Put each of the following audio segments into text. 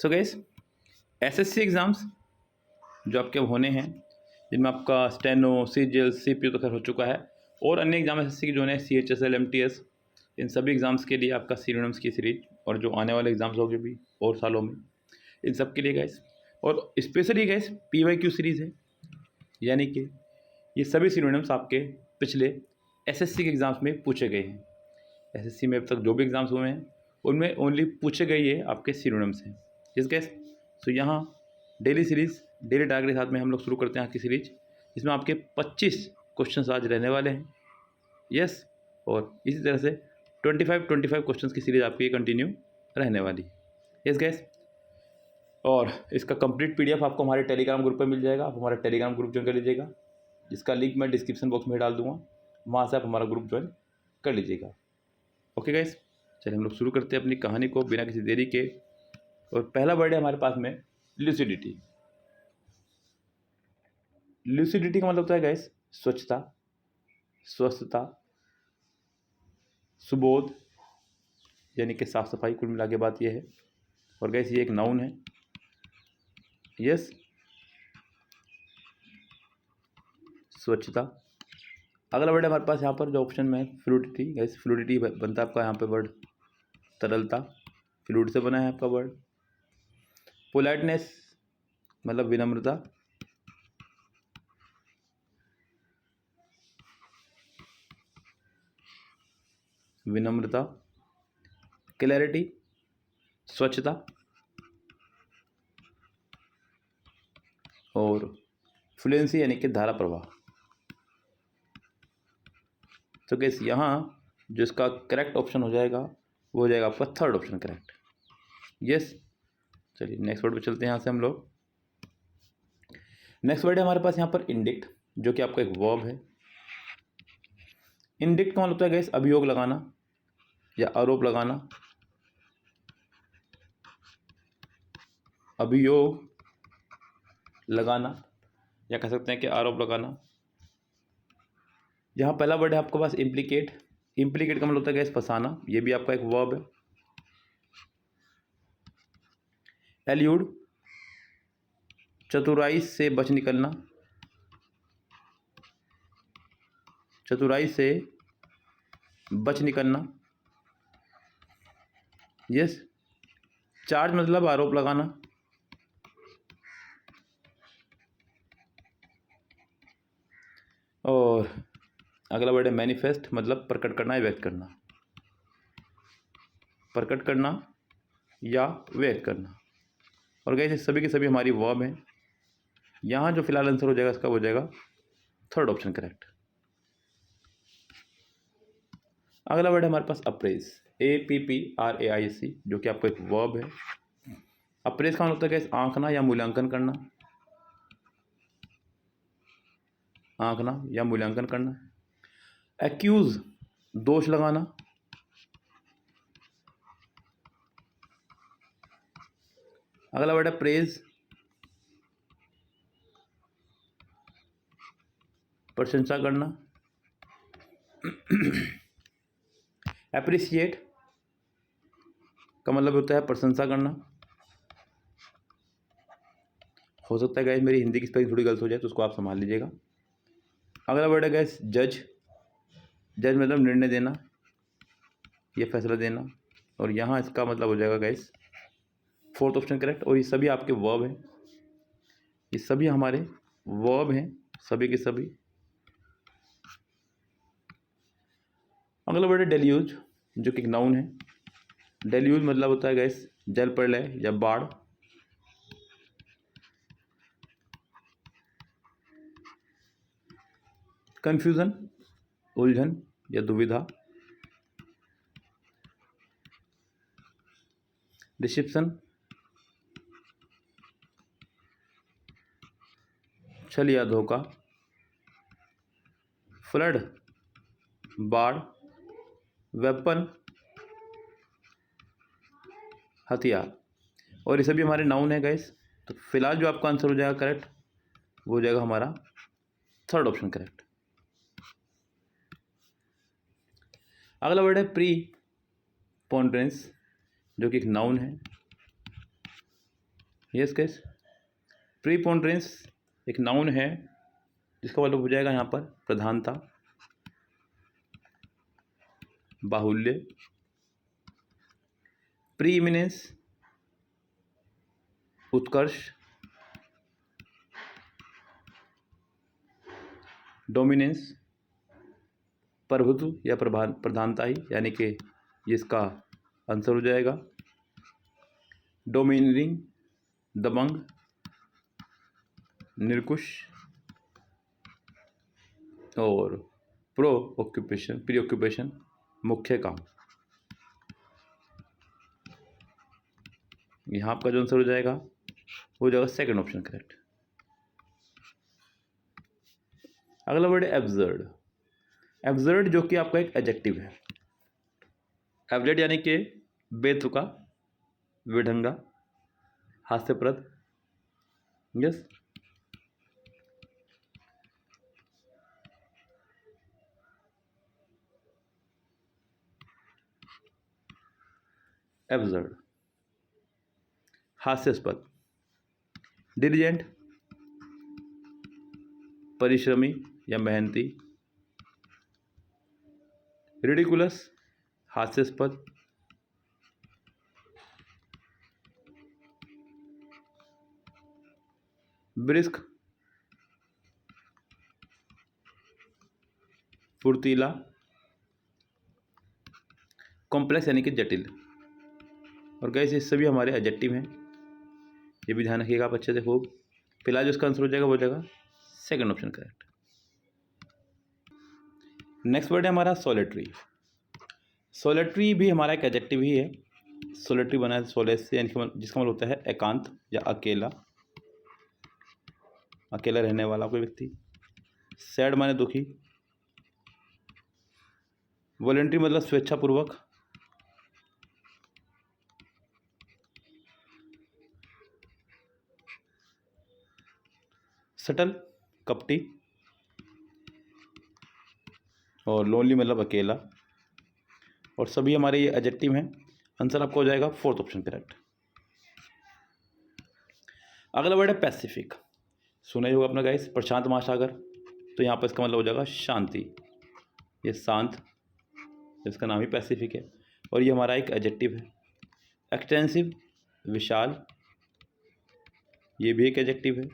So guys, SSC exams जो आपके अब होने हैं, जिनमें आपका स्टेनो, सीजीएल, सीपीयू तो खैर हो चुका है, और अन्य एग्जाम एसएससी के जो है सीएचएसएल, एमटीएस, इन सभी एग्ज़ाम्स के लिए आपका सिनोनिम्स की सीरीज और जो आने वाले एग्ज़ाम्स होंगे भी और सालों में, इन सब के लिए गाइस, और स्पेशली गाइस पीवाईक्यू सीरीज़ है, यानी कि ये सभी सिनोनिम्स आपके पिछले एसएससी के एग्ज़ाम्स में पूछे गए हैं। एसएससी में अब तक जो भी एग्ज़ाम्स हुए हैं उनमें ओनली पूछे गए ये आपके सिनोनिम्स हैं। जिस गाइस, सो यहाँ डेली सीरीज़, डेली टारगेट के साथ में हम लोग शुरू करते हैं आज की सीरीज, जिसमें आपके 25 क्वेश्चंस आज रहने वाले हैं। यस, और इसी तरह से 25 क्वेश्चंस की सीरीज आपकी कंटिन्यू रहने वाली है। यस गाइस, और इसका कंप्लीट पीडीएफ आपको हमारे टेलीग्राम ग्रुप पर मिल जाएगा। आप हमारा टेलीग्राम ग्रुप ज्वाइन कर लीजिएगा, जिसका लिंक मैं डिस्क्रिप्शन बॉक्स में डाल दूँगा, वहाँ से आप हमारा ग्रुप ज्वाइन कर लीजिएगा। ओके गाइस, चलिए हम लोग शुरू करते हैं अपनी कहानी को बिना किसी देरी के। और पहला वर्ड है हमारे पास में लूसिडिटी। लूसिडिटी का मतलब होता है गाइस स्वच्छता, स्वस्थता, सुबोध, यानी कि साफ सफाई, कुल मिला के बात यह है। और गाइस ये एक नाउन है। यस, स्वच्छता। अगला वर्ड है हमारे पास यहाँ पर जो ऑप्शन में है फ्लूडिटी। गाइस फ्लूडिटी बनता है आपका यहाँ पे वर्ड तरलता, फ्लूइड से बना है आपका वर्ड। पोलाइटनेस मतलब विनम्रता, विनम्रता। क्लैरिटी स्वच्छता, और फ्लुएंसी यानी कि धारा प्रवाह। तो गाइस यहाँ जो इसका करेक्ट ऑप्शन हो जाएगा वो हो जाएगा आपका थर्ड ऑप्शन करेक्ट। यस, चलिए नेक्स्ट वर्ड पे चलते हैं यहाँ से हम लोग। नेक्स्ट वर्ड है हमारे पास यहाँ पर इंडिक्ट, जो कि आपका एक वर्ब है। इंडिक्ट का मतलब होता है गाइस अभियोग लगाना या आरोप लगाना। अभियोग लगाना या कह सकते हैं कि आरोप लगाना। यहाँ पहला वर्ड है आपके पास इम्प्लीकेट। इम्प्लीकेट का मतलब होता है गाइस फंसाना, ये भी आपका एक वर्ब है। एल्यूड चतुराई से बच निकलना, चतुराई से बच निकलना। यस, चार्ज मतलब आरोप लगाना। और अगला वर्ड है मैनिफेस्ट, मतलब प्रकट करना या व्यक्त करना, प्रकट करना या व्यक्त करना। और गाइस सभी के सभी हमारी वर्ब हैं। यहाँ जो फिलहाल आंसर हो जाएगा इसका हो जाएगा थर्ड ऑप्शन करेक्ट। अगला वर्ड है हमारे पास अप्रेज, APPRAISE, जो कि आपका एक वर्ब है। अप्रेज का मतलब होता है गाइस आंकना या मूल्यांकन करना, आंकना या मूल्यांकन करना। एक्यूज दोष लगाना। अगला वर्ड है प्रेज, प्रशंसा करना। एप्रिसिएट का मतलब होता है प्रशंसा करना। हो सकता है गाइस मेरी हिंदी की स्पेलिंग थोड़ी गलत हो जाए तो उसको आप संभाल लीजिएगा। अगला वर्ड है गाइस जज। जज मतलब निर्णय देना या फैसला देना, और यहाँ इसका मतलब हो जाएगा गाइस फोर्थ ऑप्शन करेक्ट। और ये सभी आपके वर्ब हैं, ये सभी हमारे वर्ब हैं, सभी के सभी। अगला वर्ड है डेल्यूज, जो कि एक नाउन है। डेल्यूज मतलब होता है गाइस जल प्रलय या बाढ़। कंफ्यूजन उलझन या दुविधा। डिसेप्शन छल या धोखा। फ्लड बाढ़। वेपन हथियार। और ये सभी हमारे नाउन है गाइस। तो फिलहाल जो आपका आंसर हो जाएगा करेक्ट वो हो जाएगा हमारा थर्ड ऑप्शन करेक्ट। अगला वर्ड है प्री पॉन्डरेंस, जो कि एक नाउन है। प्री पॉन्डरेंस का मतलब होता है गाइस आगे बढ़ना, आगे बढ़ना, आगे बढ़ना। और ये सभी हमारे नाउन है गाइस। तो फिलहाल जो आपका आंसर हो जाएगा करेक्ट वो हो जाएगा हमारा थर्ड ऑप्शन करेक्ट। अगला वर्ड है प्री, पॉन्डरेंस, जो कि एक नाउन है। यस गाइस, प्रीपोंड्रेंस एक नाउन है जिसका मतलब हो जाएगा यहाँ पर प्रधानता, बाहुल्य। प्रीइमिनेंस उत्कर्ष, डोमिनेंस प्रभुत्व या प्रधानता ही, यानी कि इसका आंसर हो जाएगा। डोमिनिंग दबंग, निरकुश, और प्रीऑक्यूपेशन मुख्य काम। यहाँ आपका जो आंसर हो जाएगा हो जाएगा सेकंड ऑप्शन करेक्ट। अगला वर्ड है एब्सर्ड। एब्सर्ड जो कि आपका एक एडजेक्टिव है। एब्सर्ड यानी कि बेतुका, विढंगा, हास्यप्रद। यस, एब्सर्ड, हास्यास्पद। डिलीजेंट परिश्रमी या मेहनती। रिडिकुलस हास्यास्पद। ब्रिस्क फुर्तीला। कॉम्प्लेक्स यानी कि जटिल। और गाइस ये सभी हमारे एडजेक्टिव हैं, ये भी ध्यान रखिएगा आप अच्छे से खूब। फिलहाल जो इसका आंसर हो जाएगा वो हो जाएगा second option correct. Next word है हमारा सोलेटरी। सोलेटरी भी हमारा एक एडजेक्टिव ही है। सोलेटरी बना है सोलेस से, यानी जिसका मतलब होता है एकांत या अकेला, अकेला रहने वाला कोई व्यक्ति। सैड माने दुखी। वॉलेंट्री मतलब स्वेच्छापूर्वक। सटल कपटी। और लोनली मतलब अकेला। और सभी हमारे ये एडजेक्टिव हैं। आंसर आपका हो जाएगा फोर्थ ऑप्शन करेक्ट। अगला वर्ड है पैसिफिक। सुना ही होगा अपना गाइस, प्रशांत महासागर। तो यहाँ पर इसका मतलब हो जाएगा शांति, ये शांत, इसका नाम ही पैसिफिक है। और ये हमारा एक एडजेक्टिव है। एक्सटेंसिव विशाल, ये भी एक एडजेक्टिव है।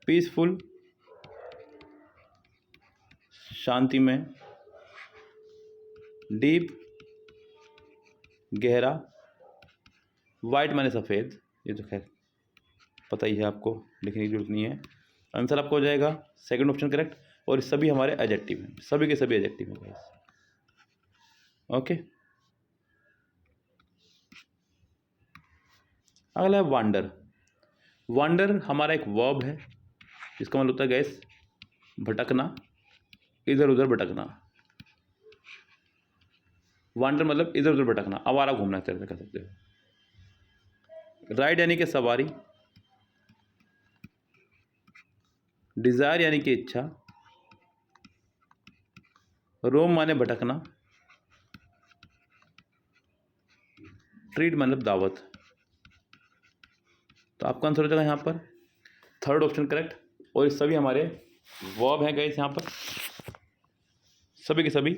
पीसफुल शांतिमय। डीप गहरा। वाइट माने सफ़ेद, ये तो खैर पता ही है आपको, लिखने की जरूरत नहीं है। आंसर आपको हो जाएगा सेकंड ऑप्शन करेक्ट। और सभी हमारे एडजेक्टिव हैं, सभी के सभी एडजेक्टिव हैं गाइस। ओके, अगला है वांडर। वांडर हमारा एक वर्ब है जिसका मतलब होता है गाइस भटकना, इधर उधर भटकना। वांडर मतलब इधर उधर भटकना, आवारा घूमना, इस तरह से कह सकते हो। राइड यानी कि सवारी। डिजायर यानी कि इच्छा। रोम माने भटकना। ट्रीट मतलब दावत। तो आपका आंसर हो जाएगा यहाँ पर थर्ड ऑप्शन करेक्ट। और ये सभी हमारे वर्ब हैं गाइस, यहाँ पर सभी के सभी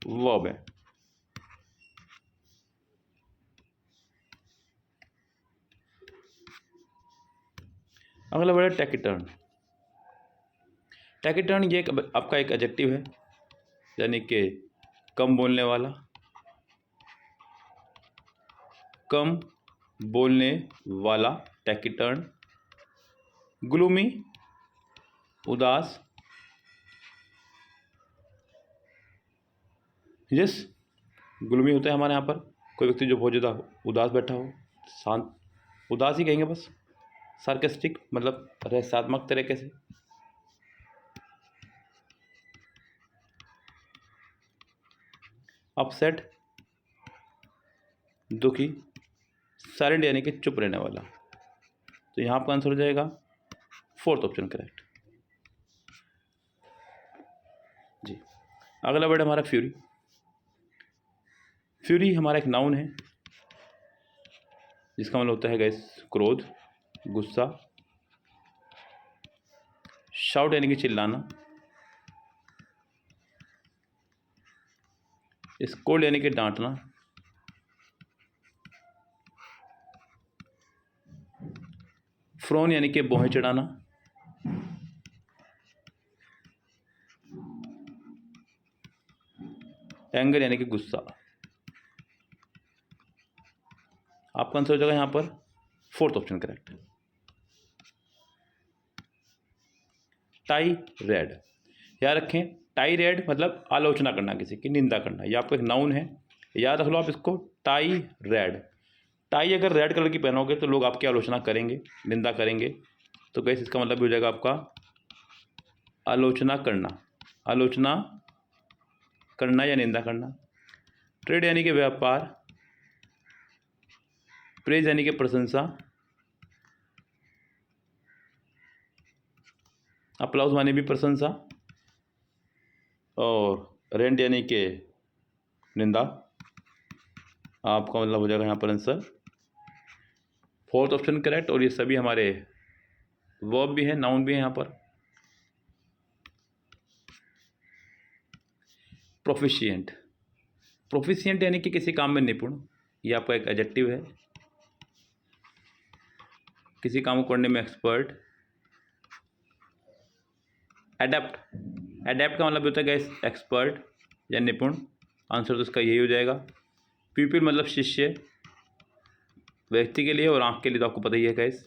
वर्ब हैं। अगला वर्ड है टैकिटर्न। टैकिटर्न ये आपका एक एडजेक्टिव है, यानी कि कम बोलने वाला, कम बोलने वाला टैकिटर्न। ग्लूमी उदास। यस, ग्लूमी होता है हमारे यहाँ पर कोई व्यक्ति जो बहुत ज़्यादा उदास बैठा हो, शांत, उदास ही कहेंगे बस। सार्केस्टिक मतलब रहस्यात्मक तरीके से। अपसेट दुखी। साइलेंट यानी कि चुप रहने वाला। तो यहाँ आपका आंसर हो जाएगा फोर्थ ऑप्शन करेक्ट। जी, अगला वर्ड हमारा फ्यूरी। फ्यूरी हमारा एक नाउन है जिसका मतलब होता है गैस क्रोध, गुस्सा। शाउट यानी कि चिल्लाना। स्कोल्ड यानी कि डांटना। फ्रोन यानी कि भौहें चढ़ाना। एंगर यानी कि गुस्सा। आपका आंसर हो जाएगा यहाँ पर fourth option correct. Tie red, याद रखें टाई रेड मतलब आलोचना करना, किसी की निंदा करना। यह आपका एक नाउन है, याद रख लो आप इसको। टाई रेड, टाई अगर रेड कलर की पहनोगे तो लोग आपकी आलोचना करेंगे, निंदा करेंगे। तो गैस इसका मतलब भी हो जाएगा आपका आलोचना करना, आलोचना करना या निंदा करना। ट्रेड यानी कि व्यापार। प्रेज यानी कि प्रशंसा। अप्लाउज माने भी प्रशंसा। और रेंट यानी कि निंदा। आपका मतलब हो जाएगा यहाँ पर आंसर फोर्थ ऑप्शन करेक्ट। और ये सभी हमारे वर्ब भी हैं, नाउन भी हैं यहाँ पर। प्रोफिशिएंट, प्रोफिशिएंट यानी कि किसी काम में निपुण। ये आपका एक एडजेक्टिव है, किसी काम को करने में एक्सपर्ट। एडेप्ट, एडेप्ट का मतलब होता है गैस एक्सपर्ट या निपुण। आंसर तो इसका यही हो जाएगा। पीपल मतलब शिष्य, व्यक्ति के लिए, और आंख के लिए तो आपको पता ही है गैस।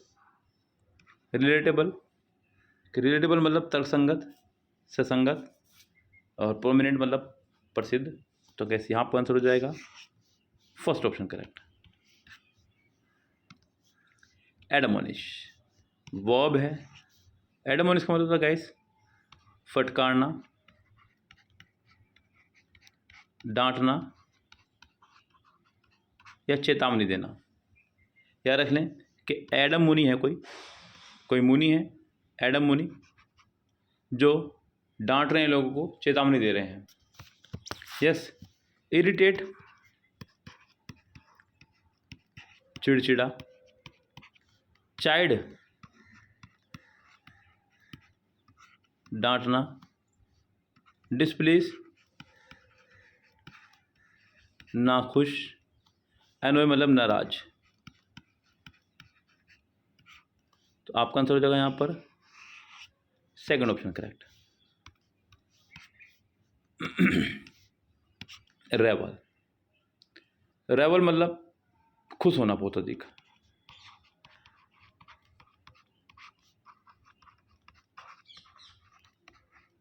रिलेटेबल, रिलेटेबल मतलब तर्कसंगत, ससंगत। और प्रोमिनेंट मतलब प्रसिद्ध। तो गैस यहाँ पर आंसर हो जाएगा first option correct. Admonish verb है। एडमोनिश का मतलब होता है गैस फटकारना, डांटना या चेतावनी देना। याद रख लें कि एडम मुनि है, कोई मुनि है, एडम मुनि, जो डांट रहे हैं लोगों को, चेतावनी दे रहे हैं। यस। इरिटेट चिड़चिड़ा। चाइड डांटना। डिस्प्लीज नाखुश। एनोय मतलब नाराज। तो आपका आंसर हो जाएगा यहाँ पर सेकंड ऑप्शन करेक्ट। रेवल, रेवल मतलब खुश होना बहुत अधिक।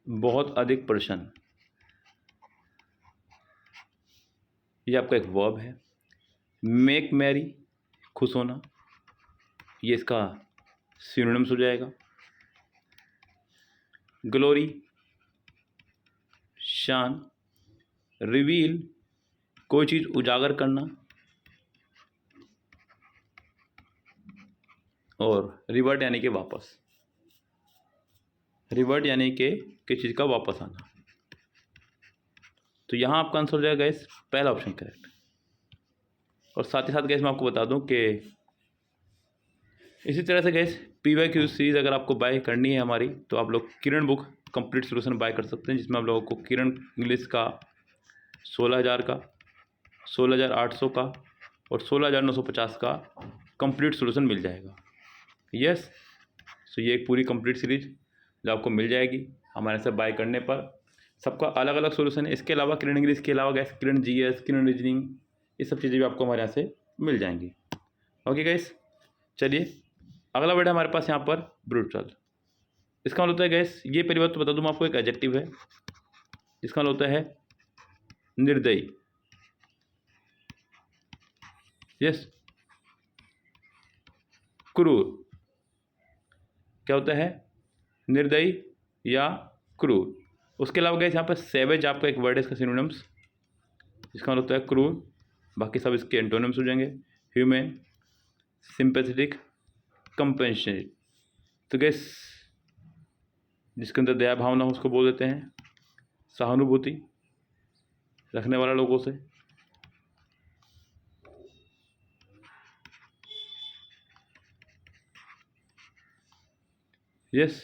बहुत अधिक प्रसन्न, ये आपका एक वर्ब है। मेक मैरी खुश होना, ये इसका सिनोनिम्स हो जाएगा। ग्लोरी शान। रिवील कोई चीज़ उजागर करना। और रिवर्ट यानी कि वापस, रिवर्ट यानी कि किसी चीज़ का वापस आना। तो यहाँ आपका आंसर हो जाएगा गैस पहला ऑप्शन करेक्ट। और साथ ही साथ गैस मैं आपको बता दूं कि इसी तरह से गैस PYQ सीरीज़ अगर आपको बाय करनी है हमारी, तो आप लोग किरण बुक कंप्लीट सोल्यूशन बाय कर सकते हैं, जिसमें आप लोगों को किरण इंग्लिश का 16,000 का, 16,800 का और 16,950 का कंप्लीट सोल्यूशन मिल जाएगा। यस। सो ये एक पूरी कंप्लीट सीरीज जो आपको मिल जाएगी हमारे से बाय करने पर। सबका अलग अलग सोल्यूशन है। इसके अलावा किरण इंग्लिश के अलावा गैस किरण GS, किरण रीजनिंग, ये सब चीज़ें भी आपको हमारे यहाँ से मिल जाएंगी। ओके गैस, चलिए अगला वर्ड है हमारे पास यहाँ पर ब्रूटल। इसका मतलब होता है गैस, ये पहली बात तो बता दूँ मैं आपको, एक एडजेक्टिव है। इसका मतलब होता है निर्दयी। यस। क्रूर, क्या होता है निर्दयी या क्रूर। उसके अलावा गैस यहाँ पर सेवेज आपका एक वर्ड है, इसका सिनोनिम्स। इसका मतलब होता है क्रूर, बाकी सब इसके एंटोनिम्स हो जाएंगे। Human, sympathetic, compassionate. तो गैस जिसके अंदर दया भावना हो उसको बोल देते हैं सहानुभूति रखने वाला लोगों से। यस,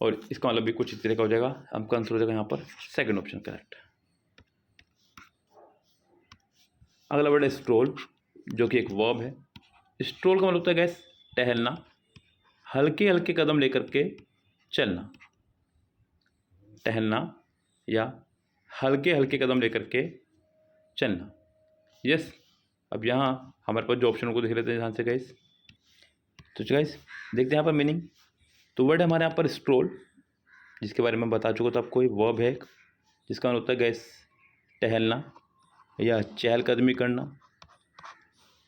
और इसका मतलब भी कुछ इस तरह का हो जाएगा, आपका आंसर हो जाएगा यहाँ पर सेकंड ऑप्शन करेक्ट। अगला वर्ड है स्ट्रोल, जो कि एक वर्ब है। स्ट्रोल का मतलब होता है गैस टहलना, हल्के हल्के कदम लेकर के चलना, टहलना या हल्के हल्के कदम लेकर के चलना। यस, अब यहाँ हमारे पास जो ऑप्शन को देख लेते हैं ध्यान से गैस। तो गाइस देखते हैं यहाँ पर मीनिंग। तो वर्ड है हमारे यहाँ पर स्ट्रोल, जिसके बारे में बता चुका था आपको, वर्ब है एक, जिसका मतलब होता है गैस टहलना या चहलकदमी करना।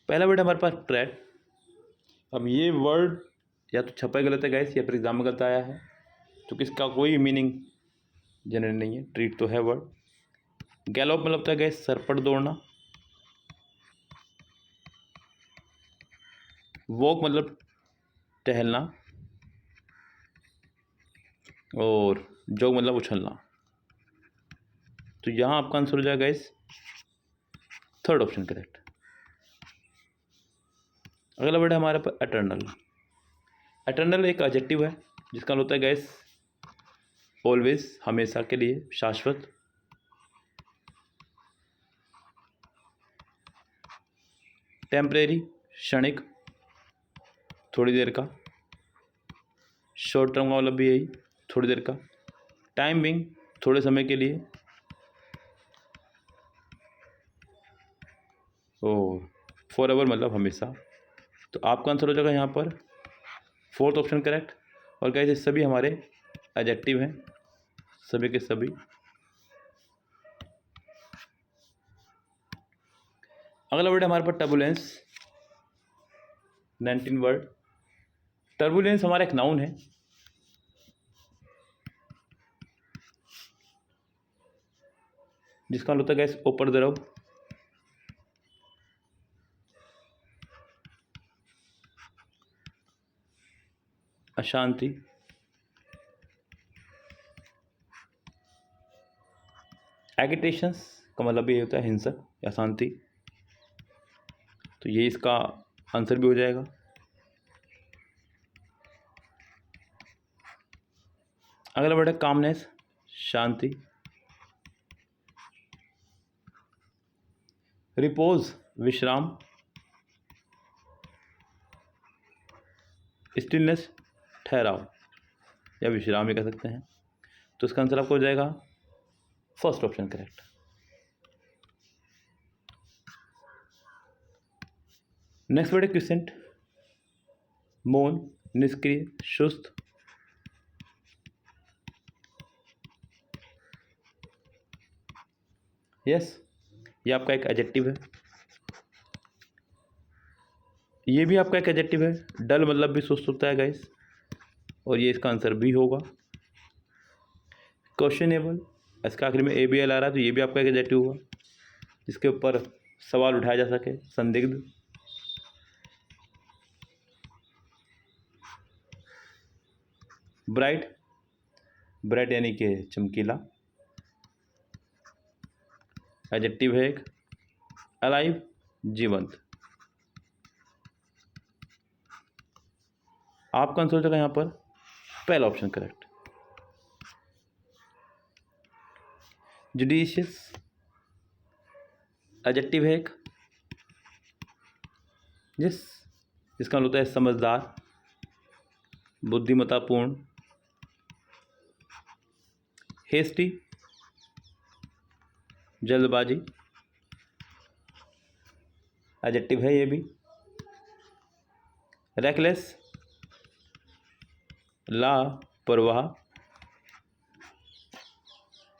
पहला वर्ड हमारे पास ट्रेड। अब ये वर्ड या तो छपा गलत है गैस, या फिर एग्जाम में गलत आया है, तो किसका कोई मीनिंग जनरल नहीं है, ट्रीट तो है वर्ड। गैलोप मतलब होता है गैस सरपट दौड़ना। वॉक मतलब टहलना, और जॉग मतलब उछलना। तो यहाँ आपका आंसर हो जाएगा गैस थर्ड ऑप्शन करेक्ट। अगला वर्ड है हमारे पास एटर्नल। एटर्नल एक एडजेक्टिव है, जिसका मतलब होता है गैस ऑलवेज, हमेशा के लिए, शाश्वत। टेम्परेरी क्षणिक, थोड़ी देर का। शॉर्ट टर्म का मतलब भी यही, थोड़ी देर का। टाइम बिंग थोड़े समय के लिए, और फॉर एवर मतलब हमेशा। तो आपका आंसर हो जाएगा यहाँ पर फोर्थ ऑप्शन करेक्ट। और गाइस ये सभी हमारे एडजेक्टिव हैं, सभी के सभी। अगला वर्ड है हमारे पास टर्बुलेंस, 19 वर्ड। टर्बुलेंस हमारा एक नाउन है, जिसका मतलब होता है गैस ऊपर द्रव, अशांति, एगिटेशंस का मतलब ये होता है हिंसक या शांति। तो ये इसका आंसर भी हो जाएगा। अगला वर्ड है कामनेस, शांति। रिपोज विश्राम। स्टिलनेस ठहराव या विश्राम भी कह सकते हैं। तो इसका आंसर आपको हो जाएगा first option correct. Next word है क्विसेंट, मौन, निष्क्रिय, सुस्त। यस, ये आपका एक एडजेक्टिव है, ये भी आपका एक एडजेक्टिव है। डल मतलब भी सुस्त होता है गाइस, और ये इसका आंसर भी होगा। क्वेश्चनेबल, इसका आखिर में ABL आ रहा है, तो ये भी आपका एक एडजेक्टिव होगा, जिसके ऊपर सवाल उठाया जा सके, संदिग्ध। ब्राइट, ब्राइट यानी कि चमकीला, एडजेक्टिव है एक। अलाइव जीवंत। आपका आंसर हो जाएगा यहाँ पर पहला ऑप्शन करेक्ट। जुडिशियस, एडजेक्टिव है एक, जिसका मतलब होता है समझदार, बुद्धिमत्तापूर्ण। हेस्टी, जल्दबाजी, एडजेक्टिव है ये भी। रेकलेस, लापरवाह।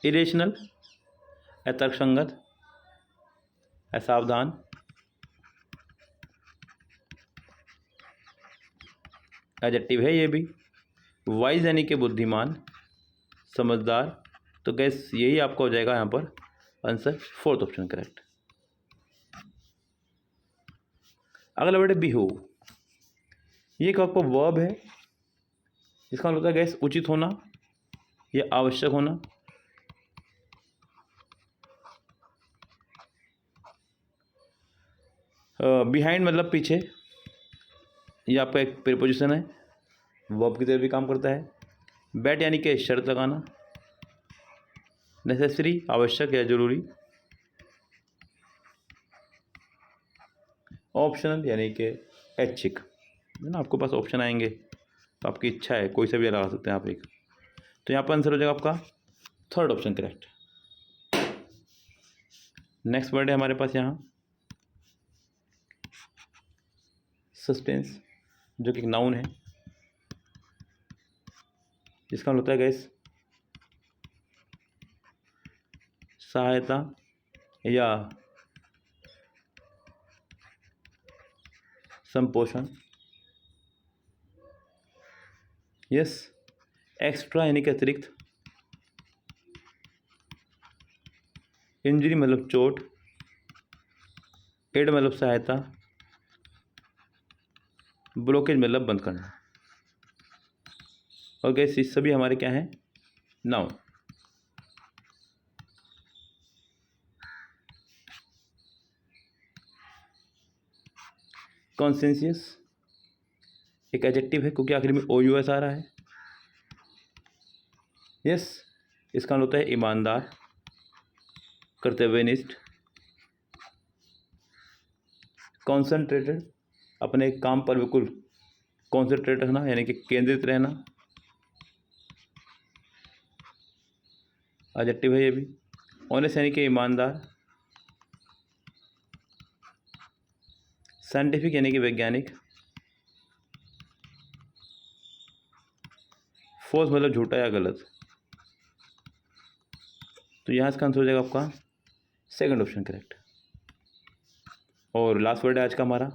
इरेशनल, अतर्कसंगत, असावधान। एडजेक्टिव है ये भी। वाइज यानी कि बुद्धिमान, समझदार। तो गैस यही आपका हो जाएगा यहाँ पर आंसर फोर्थ ऑप्शन करेक्ट। अगला वर्ड है बिहेव। ये एक आपका वर्ब है, जिसका मतलब होता है गैस उचित होना या आवश्यक होना। बिहाइंड मतलब पीछे, ये आपका एक प्रीपोजिशन है। वर्ब की तरह भी काम करता है। बैट यानी कि शर्त लगाना। नेसेसरी आवश्यक या जरूरी। ऑप्शनल यानी कि ऐच्छिक, है ना, आपके पास ऑप्शन आएंगे तो आपकी इच्छा है, कोई सा भी लगा सकते हैं आप एक। तो यहाँ पर आंसर हो जाएगा आपका third option correct. Next word है हमारे पास यहाँ सस्टेंस, जो कि एक नाउन है, जिसका मतलब होता है गैस सहायता या संपोषण। यस, एक्स्ट्रा यानी कि अतिरिक्त। इंजरी मतलब चोट। एड मतलब सहायता। ब्लॉकेज मतलब बंद करना। और गैस ये सभी हमारे क्या हैं, नाउन। कॉन्सेंसियस एक एडजेक्टिव है क्योंकि आखिर में ओ यू एस आ रहा है। यस, इसका मतलब होता है ईमानदार, कर्तव्यनिष्ठ। कॉन्सेंट्रेटेड अपने काम पर बिल्कुल कॉन्सेंट्रेट रहना यानी कि केंद्रित रहना, एडजेक्टिव है ये भी। ऑनेस्ट यानी कि ईमानदार। साइंटिफिक यानी कि वैज्ञानिक। फॉल्स मतलब झूठा या गलत। तो यहाँ इसका आंसर हो जाएगा आपका सेकंड ऑप्शन करेक्ट। और लास्ट वर्ड है आज का हमारा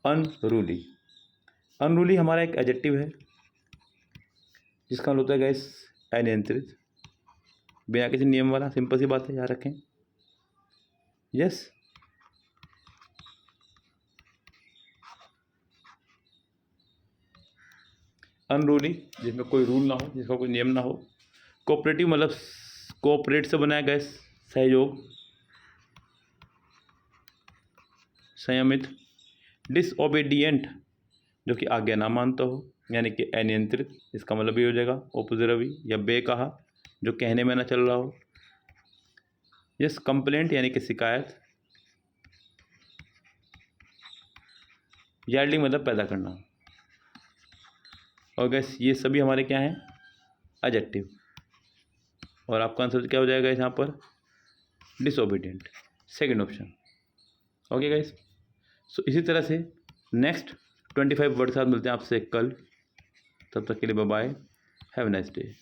अनरूली। अनरूली हमारा एक एडजेक्टिव है जिसका मतलब होता है गैस अनियंत्रित, बिना किसी नियम वाला। सिंपल सी बात है, याद रखें। यस, अनरूली जिसमें कोई रूल ना हो, जिसका कोई नियम ना हो। कोऑपरेटिव मतलब कोऑपरेट से बनाया गया सहयोग, संयमित। डिसओबीडियंट जो कि आज्ञा ना मानता हो यानी कि अनियंत्रित, इसका मतलब भी हो जाएगा ऑपोजिरवी या बेकहा जो कहने में ना चल रहा हो। यस, कंप्लेंट यानी कि शिकायत। यार्डिंग मतलब पैदा करना। और गैस ये सभी हमारे क्या हैं, एडजेक्टिव। और आपका आंसर क्या हो जाएगा यहाँ पर, disobedient, second option. Okay guys, so इसी तरह से नेक्स्ट 25 वर्ड के साथ मिलते हैं आपसे कल। तब तक के लिए bye bye, have a nice day.